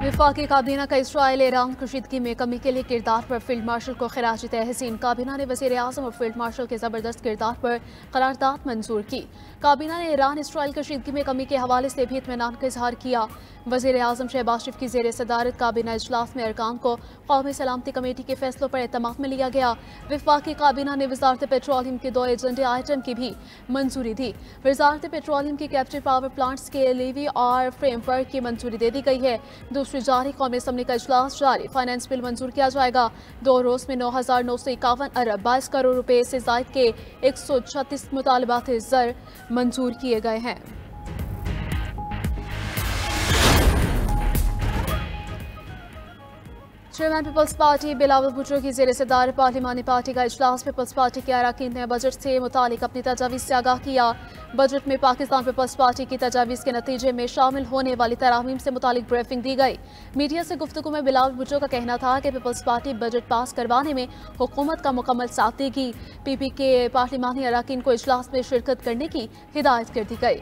वफाकी काबीना का इसराइल ईरान कशीदगी में कमी के लिए किरदार पर फील्ड मार्शल को खिराज तहसीन। काबीना ने वज़ीर आज़म और फील्ड मार्शल के ज़बरदस्त किरदार पर करारदाद मंजूर की। काबीना ने ईरान इसराइल कशीदगी में कमी के हवाले से भी इत्मीनान का इजहार किया। वज़ीर आज़म शहबाज शरीफ की ज़ेर सदारत काबीना इजलास में अरकान को कौमी सलामती कमेटी के फैसलों पर एतमाद में लिया गया। वफाकी काबीना ने वजारत पेट्रोलियम के 2 एजेंडे आइटम की भी मंजूरी दी। वजारत पेट्रोलियम की कैप्टिव पावर प्लांट्स के लीवी और फ्रेमवर्क की मंजूरी दे दी गई है। दूसरी जारी कौमी असम्बली का इजलास जारी। फाइनेंस बिल मंजूर किया जाएगा। 2 रोज में 9,951 अरब 22 करोड़ रुपए से जायद के 136 मुतालबात ज़र मंजूर किए गए हैं। चेयरमैन पीपल्स पार्टी बिलावल भुट्टो की ज़ेर सदारत पार्लिमानी पार्टी का इजलास। पीपल्स पार्टी के अरकान ने बजट से मुतालिक अपनी तजावीज़ से आगाह किया। बजट में पाकिस्तान पीपल्स पार्टी की तजावीज़ के नतीजे में शामिल होने वाली तरामीम से मुतालिक ब्रीफिंग दी गई। मीडिया से गुफ्तगू में बिलावल भुट्टो का कहना था कि पीपल्स पार्टी बजट पास करवाने में हुकूमत का मुकम्मल साथ देगी। पीपी के पार्लिमानी अरकान को इजलास में शिरकत करने की हिदायत कर दी गई।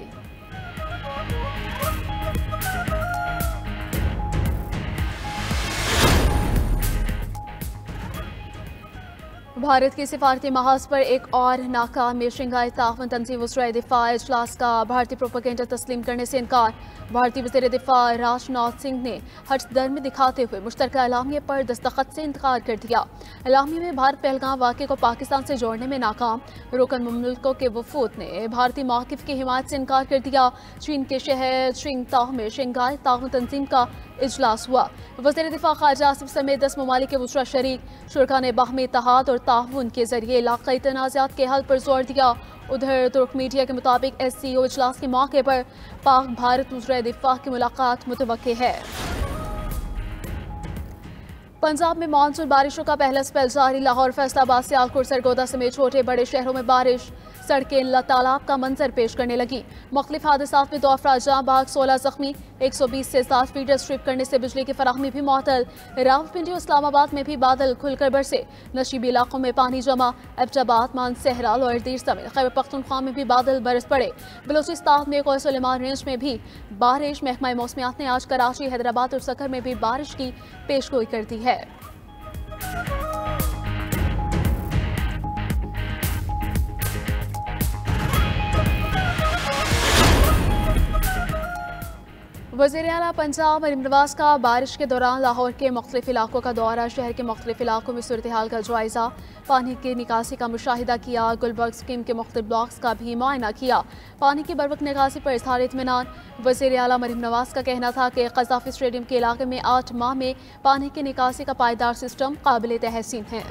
भारत की सिफारती महाज पर एक और नाकाम में शंघाई ताउन तंजीम वज़ीर दिफा इजलास का भारतीय प्रोपेगेंडा तस्लीम करने से इनकार। भारतीय वज़ीर दिफा राजनाथ सिंह ने हठधर्मी दिखाते हुए मुश्तरका एलामिया पर दस्तखत से इनकार कर दिया। एलामिया में भारत पहलगाम वाक़े को पाकिस्तान से जोड़ने में नाकाम। रुकन मुल्कों के वफूद ने भारतीय मौक़िफ़ की हिमायत से इनकार कर दिया। चीन के शहर चिंगताओ में शंघाई ताउन तंजीम का इजलास हुआ। वज़ीर दिफा ख्वाजा आसिफ समेत 10 ममालिक के वुज़रा शरीक शुरा ने बाहमी इत्तेहाद और ताउन के जरिए इलाक़ाई तनाज़ात के हल पर जोर दिया। उधर तुर्क मीडिया के मुताबिक SCO इजलास के मौके पर पाक भारत वज़ीर दिफा की मुलाकात मुतवक्के है। पंजाब में मानसून बारिशों का पहला स्पेल जारी। लाहौर, फैसलाबाद, सियालकोट, सरगोदा समेत छोटे बड़े शहरों में बारिश। सड़कें तालाब का मंजर पेश करने लगी। मुख्तलिफ हादसात में 2 अफराद जाँ बहक, 16 जख्मी। 120 से 7 फीडर स्ट्रिप करने से बिजली की फराहमी भी मुअत्तल। रावलपिंडी और इस्लामाबाद में भी बादल खुलकर बरसे। नशीबी इलाकों में पानी जमा। एबटाबाद, मानसहरा, लोअरदीर समेत खैबर पख्तूनख्वा में भी बादल बरस पड़े। बलूचिस्तान में कोह सुलेमान रेंज में भी बारिश। महकमा मौसमियात ने आज कराची, हैदराबाद और सकर में भी बारिश की पेशगोई कर दी है। वज़ीर आला पंजाब मरीम नवाज का बारिश के दौरान लाहौर के मुख्तलिफ इलाकों का दौरा। शहर के मुख्तलिफ इलाकों में सूरत हाल का जायज़ा। पानी की निकासी का मुशाहिदा किया। गुलबर्ग स्कीम के मुख्तलिफ ब्लॉक्स का भी मुआयना किया। पानी की बरवक्त निकासी पर इज़हार इत्मीनान। वज़ीर आला मरीम नवाज का कहना था कि क़ज़ाफ़ी स्टेडियम के इलाके में 8 माह में पानी की निकासी का पायदार सिस्टम काबिल तहसीन है।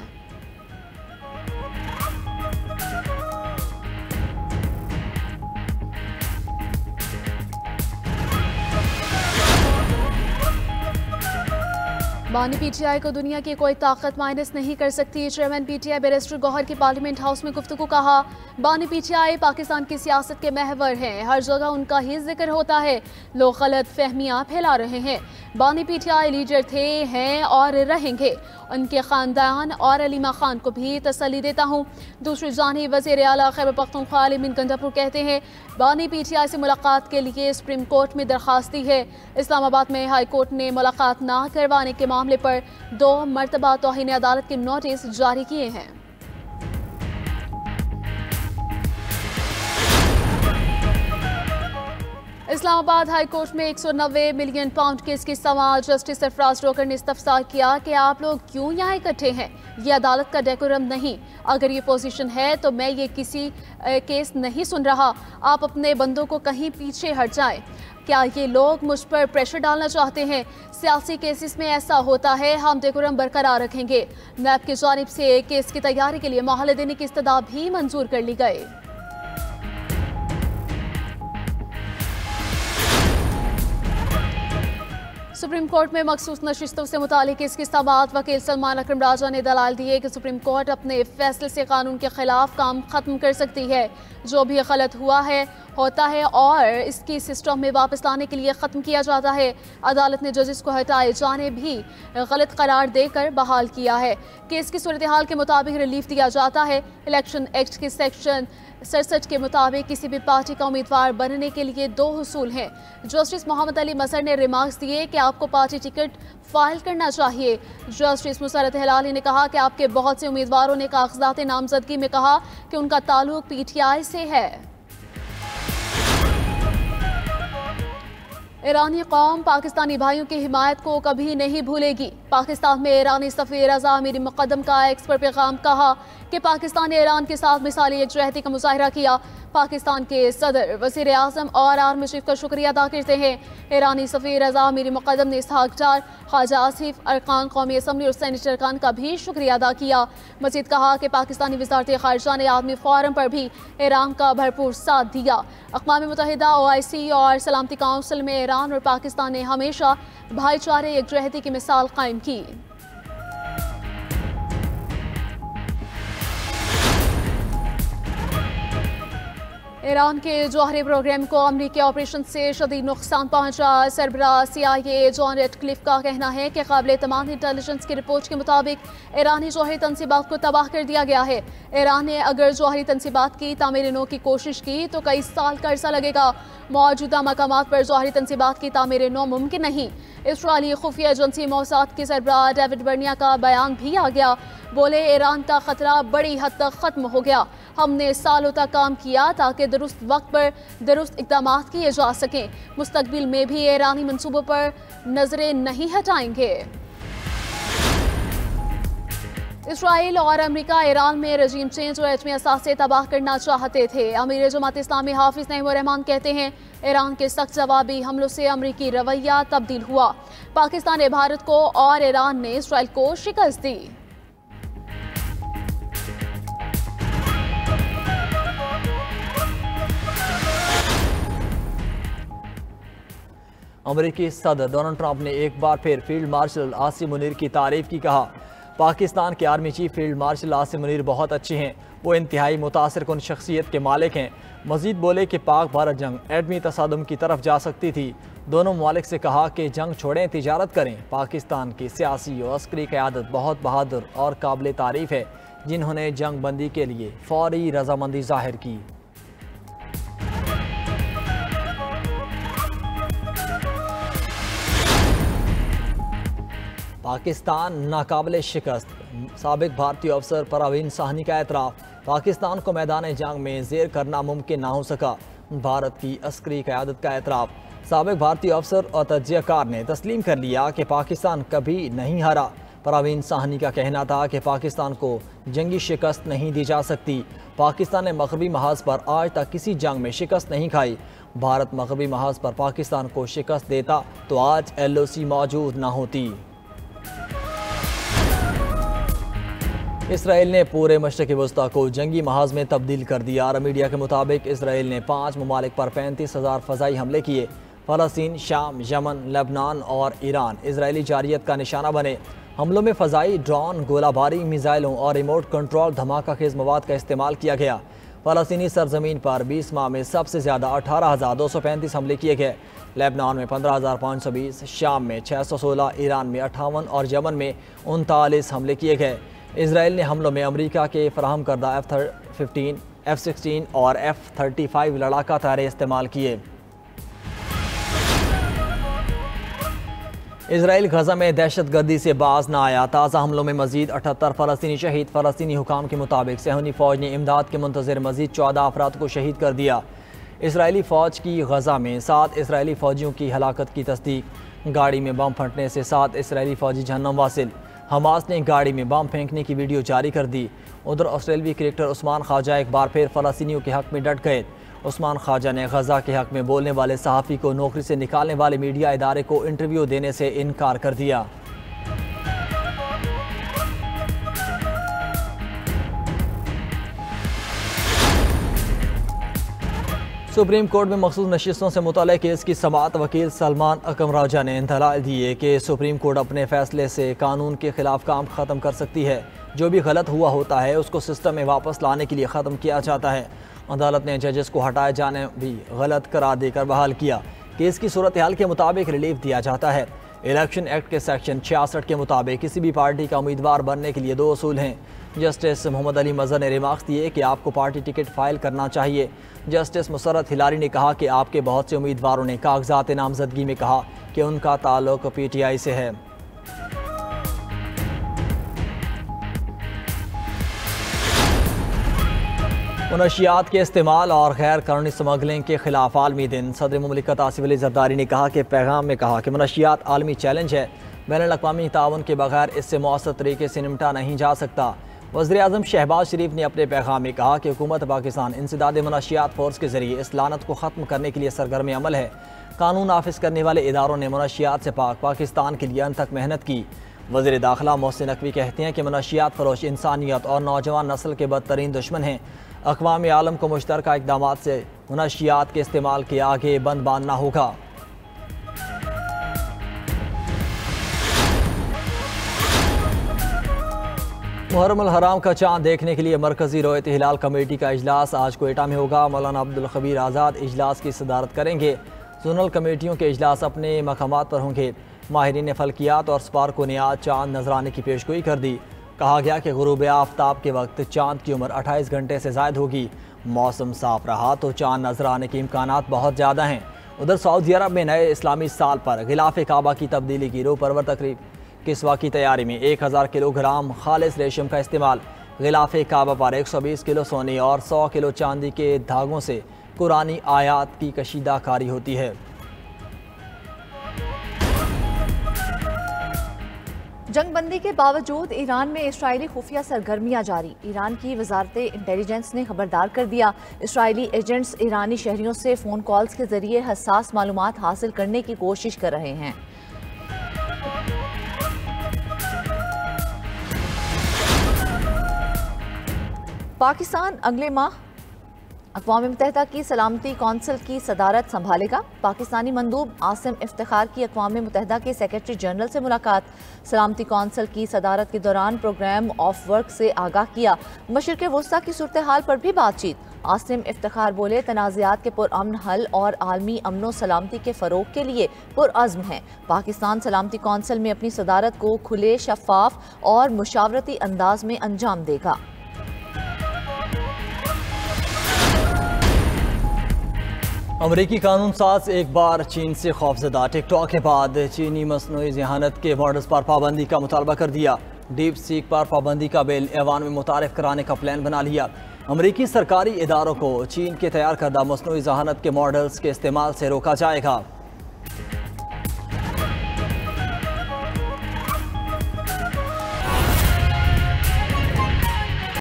बानी PTI को दुनिया की कोई ताकत माइनस नहीं कर सकती। चेयरमैन PTI बैरिस्टर गौहर की पार्लियामेंट हाउस में गुफ्तगू। कहा, बानी PTI पाकिस्तान की सियासत के महवर हैं। हर जगह उनका ही जिक्र होता है। लोग गलत फहमियाँ फैला रहे हैं। बानी PTI लीडर थे, हैं और रहेंगे। उनके ख़ानदान और अलीमा खान को भी तसल्ली देता हूँ। दूसरी जानिब वज़ीर आला खैबर पख्तूनख्वा अली बिन गंडापुर कहते हैं, बानी PTI से मुलाकात के लिए सुप्रीम कोर्ट में दरख्वास्त दी है। इस्लामाबाद में हाई कोर्ट ने मुलाकात न करवाने के मामले पर 2 मरतबा तौहीन अदालत के नोटिस जारी किए हैं। इस्लामाबाद हाई कोर्ट में 190 मिलियन पाउंड केस की समाअत। जस्टिस सरफराज रोकर ने इस्तफसार किया कि आप लोग क्यों यहाँ इकट्ठे हैं। ये अदालत का डेकोरम नहीं। अगर ये पोजीशन है तो मैं ये किसी केस नहीं सुन रहा। आप अपने बंदों को कहीं पीछे हट जाएं। क्या ये लोग मुझ पर प्रेशर डालना चाहते हैं? सियासी केसेस में ऐसा होता है। हम डेकोरम बरकरार रखेंगे। नैब की जानिब से केस की तैयारी के लिए मोहलत देने की इस्तदा भी मंजूर कर ली गई। सुप्रीम कोर्ट में मखसूस नशिस्तों से मुतालिक इसकी समाअत। वकील सलमान अकरम राजा ने दलाल दिए कि सुप्रीम कोर्ट अपने फैसले से कानून के खिलाफ काम खत्म कर सकती है। जो भी गलत हुआ है होता है और इसकी सिस्टम में वापस लाने के लिए ख़त्म किया जाता है। अदालत ने जजेस को हटाए जाने भी गलत करार देकर बहाल किया है। केस की सूरत हाल के मुताबिक रिलीफ दिया जाता है। इलेक्शन एक्ट के सेक्शन 67 के मुताबिक किसी भी पार्टी का उम्मीदवार बनने के लिए 2 उसूल हैं। जस्टिस मोहम्मद अली मसर ने रिमार्क्स दिए कि आपको पार्टी टिकट फाइल करना चाहिए। जस्टिस मुसरत हिलाली ने कहा कि आपके बहुत से उम्मीदवारों ने कागजात नामजदगी में कहा कि उनका ताल्लुक PTI से है। ईरानी कौम पाकिस्तानी भाइयों की हिमायत को कभी नहीं भूलेगी। पाकिस्तान में ईरानी सफ़ीर रज़ा अमीरी मुक़द्दम का एक्स पर पैगाम कहा कि पाकिस्तान ने ईरान के साथ मिसाली एकजुहती का मुज़ाहिरा किया। पाकिस्तान के सदर, वज़ीर आज़म और आर्मी चीफ का शुक्रिया अदा करते हैं। ईरानी सफ़ीर रज़ा अमीरी मुक़द्दम ने इसहाक डार, ख्वाजा आसिफ, अरकान कौमी असम्बली और सेनेटर खान का भी शुक्रिया अदा किया। मज़ीद कहा कि पाकिस्तानी वज़ारत ख़ारिजा ने आदमी फ़ोरम पर भी ईरान का भरपूर साथ दिया। अक़वाम मुत्तहिदा, OIC और सलामती काउंसिल में ईरान और पाकिस्तान ने हमेशा भाईचारे एकजुहती की मिसाल कायम की। ईरान के जौहरी प्रोग्राम को अमरीकी ऑपरेशन से शदीद नुकसान पहुंचा। सरबराह CIA जॉन रेडक्लिफ का कहना है कि काबिल तमाम इंटेलिजेंस की रिपोर्ट के मुताबिक ईरानी जौहरी तंसीबात को तबाह कर दिया गया है। ईरान ने अगर जौहरी तंसीबात की तामीर नो की कोशिश की तो कई साल का अरसा लगेगा। मौजूदा मकामात पर जौहरी तंसीबात की तामीर नो मुमकिन नहीं। इसराइली खुफिया एजेंसी मोसाद के सरबराह डेविड बर्निया का बयान भी आ गया। बोले, ईरान का खतरा बड़ी हद तक खत्म हो गया। हमने सालों तक काम किया ताकि दुरुस्त वक्त पर दुरुस्त इक़दाम किए जा सकें। मुस्तकबिल में भी ईरानी मंसूबों पर नजरें नहीं हटाएंगे। इसराइल और अमेरिका ईरान में रजीम चेंज और एटमी असासे तबाह करना चाहते थे। अमीर जमात इस्लामी हाफिज नईम रहमान कहते हैं, ईरान के सख्त जवाबी हमलों से अमरीकी रवैया तब्दील हुआ। पाकिस्तान ने भारत को और ईरान ने इसराइल को शिकस्त दी। अमेरिकी सदर डोनाल्ड ट्रंप ने एक बार फिर फील्ड मार्शल आसिम मुनीर की तारीफ की। कहा, पाकिस्तान के army chief field marshal Asim Munir बहुत अच्छे हैं, वो इंतहाई मुतासिर कुन शख्सियत के मालिक हैं। मजीद बोले कि पाक भारत जंग एटमी तसादुम की तरफ जा सकती थी। दोनों ममालिक से कहा कि जंग छोड़ें, तिजारत करें। पाकिस्तान की सियासी और अस्करी क़यादत बहुत बहादुर और काबिल तारीफ है, जिन्होंने जंग बंदी के लिए फौरी रजामंदी जाहिर की। पाकिस्तान नाकाबिल शिकस्त, साबिक भारतीय अफसर परवीन साहनी का एतराफ़। पाकिस्तान को मैदान जंग में ज़ेर करना मुमकिन ना हो सका। भारत की अस्करी क़यादत का एतराफ़। साबिक भारतीय अफसर और तज्ज़ियाकार ने तस्लीम कर लिया कि पाकिस्तान कभी नहीं हारा। परवीन साहनी का कहना था कि पाकिस्तान को जंगी शिकस्त नहीं दी जा सकती। पाकिस्तान ने मग़रबी महाज पर आज तक किसी जंग में शिकस्त नहीं खाई। भारत मग़रबी महाज पर पाकिस्तान को शिकस्त देता तो आज LOC मौजूद ना होती। इसराइल ने पूरे मशरक़ी वस्ता को जंगी महाज में तब्दील कर दिया। अरब मीडिया के मुताबिक इसराइल ने 5 ममालिक पर 35,000 फ़ज़ाई हमले किए। फ़लस्तीन, शाम, यमन, लेबनान और ईरान इसराइली जारियत का निशाना बने। हमलों में फ़ज़ाई ड्रोन, गोलाबारी, मिसाइलों और रिमोट कंट्रोल धमाका खेज़ मवाद का इस्तेमाल किया गया। फ़लस्तीनी सरजमीन पर 20 माह में सबसे ज़्यादा 18,235 हमले किए गए। लेबनान में 15,520, शाम में 616, ईरान में 58 और यमन में 39 हमले किए गए। इसराइल ने हमलों में अमेरिका के फराहम करदा F-15, F-16 और F-35 लड़ाका तैयारे इस्तेमाल किए। इसराइल गजा में दहशत गर्दी से बाज न आया। ताज़ा हमलों में मजीद 78 फ़लस्तीनी शहीद। फ़लस्तीनी हुकाम के मुताबिक सहूनी फ़ौज ने इमदाद के मुंतज़िर मजीद 14 अफराद को शहीद कर दिया। इसराइली फ़ौज की गजा में 7 इसराइली फ़ौजियों की हलाकत की तस्दीक। गाड़ी में बम फटने से 7 इसराइली फ़ौजी जहन्नम वासिल। हमास ने गाड़ी में बम फेंकने की वीडियो जारी कर दी। उधर ऑस्ट्रेलवी क्रिकेटर उस्मान ख्वाजा एक बार फिर फ़लस्तीनियों के हक़ में डट गए। उस्मान ख्वाजा ने गजा के हक़ में बोलने वाले सहाफ़ी को नौकरी से निकालने वाले मीडिया इदारे को इंटरव्यू देने से इनकार कर दिया। सुप्रीम कोर्ट में मखसूस नशिस्तों से मुताल्लिक़ केस की समाअत वकील सलमान अकम राजा ने दलाइल दिए कि सुप्रीम कोर्ट अपने फैसले से कानून के खिलाफ काम ख़त्म कर सकती है। जो भी गलत हुआ होता है उसको सिस्टम में वापस लाने के लिए ख़त्म किया जाता है। अदालत ने जजेस को हटाए जाने भी गलत करार देकर बहाल किया। केस की सूरत हाल के मुताबिक रिलीफ दिया जाता है। इलेक्शन एक्ट के सेक्शन 66 के मुताबिक किसी भी पार्टी का उम्मीदवार बनने के लिए 2 उसूल हैं। जस्टिस मोहम्मद अली मजहर ने रिमार्क्स दिए कि आपको पार्टी टिकट फाइल करना चाहिए। जस्टिस मुसर्रत हिलारी ने कहा कि आपके बहुत से उम्मीदवारों ने कागजात नामजदगी में कहा कि उनका ताल्लुक PTI से है। मुनशियात के इस्तेमाल और गैर कानूनी स्मगलिंग के खिलाफ आलमी दिन। सदर मुमलिकत आसिफ अली जरदारी ने कहा कि पैगाम में कहा कि मुनशियात आलमी चैलेंज है, बैनुल-अक़वामी ताउन के बगैर इससे मौसर तरीके से निपटा नहीं जा सकता। वज़ीर आज़म शहबाज शरीफ ने अपने पैगाम में कहा कि हुकूमत पाकिस्तान इंसदाद मुनशियात फोर्स के जरिए इस लानत को ख़त्म करने के लिए सरगर्म अमल है। कानून नाफिज करने वाले इदारों ने मुनशियात से पाकिस्तान के लिए अंत तक मेहनत की। वज़ीर दाखिला मोहसिन नकवी कहते हैं कि मुनशियात फरोश इंसानियत और नौजवान नस्ल के बदतरीन दुश्मन हैं। अक़वाम आलम को मुश्तरका इक़दामात से मुनशियात के इस्तेमाल के आगे बंद बांधना होगा। मुहर्रम अल हराम का चाँद देखने के लिए मरकज़ी रोयत हिलाल कमेटी का इजलास आज कोयटा में होगा। मौलाना अब्दुल खबीर आज़ाद इजलास की सदारत करेंगे। जोनल कमेटियों के इजलास अपने मकामात पर होंगे। माहिरीन फल्कियात और स्पार्क ने आज चाँद नजर आने की पेशगोई कर दी। कहा गया कि गुरूब आफ्ताब के वक्त चाँद की उम्र 28 घंटे से ज़ायद होगी। मौसम साफ रहा तो चाँद नजर आने के इम्कानात बहुत ज़्यादा हैं। उधर सऊदी अरब में नए इस्लामी साल पर गिलाफ काबा की तब्दीली की रूह परवर तकरीब। किस्वा की तैयारी में 1000 किलोग्राम खालिस रेशम का इस्तेमाल। गिलाफ काबा पर 120 किलो सोने और 100 किलो चांदी के धागों से कुरानी आयात की कशीदाकारी होती है। जंगबंदी के बावजूद ईरान में इसराइली खुफिया सरगर्मियां जारी। ईरान की वजारत इंटेलिजेंस ने खबरदार कर दिया, इसराइली एजेंट्स ईरानी शहरियों से फ़ोन कॉल्स के जरिए हसास मालूमात हासिल करने की कोशिश कर रहे हैं। पाकिस्तान अगले माह अक़वाम मुत्तहिदा की सलामती कौंसिल की सदारत संभालेगा। पाकिस्तानी मंदूब आसिम इफ्तिखार की अक़वाम मुत्तहिदा के सेक्रेटरी जनरल से मुलाकात। सलामती कौंसिल की सदारत के दौरान प्रोग्राम ऑफ वर्क से आगाह किया। मशरिक़ वुस्ता की सूरत हाल पर भी बातचीत। आसिम इफ्तिखार बोले, तनाज़ात के पुरअमन हल और आलमी अमनो सलामती के फ़रोग के लिए पुरअज़्म हैं। पाकिस्तान सलामती कौंसिल में अपनी सदारत को खुले, शफ़ाफ और मुशावरती अंदाज में अंजाम देगा। अमरीकी कानून साज एक बार चीन से खौफजदा। टिकटॉक के बाद चीनी मसनूई ज़हानत के मॉडल्स पर पाबंदी का मुतालबा कर दिया। डीप सीक पर पाबंदी का बिल ऐवान में मुतारिफ कराने का प्लान बना लिया। अमरीकी सरकारी इदारों को चीन के तैयार करदा मसनूई ज़हानत के मॉडल्स के इस्तेमाल से रोका जाएगा।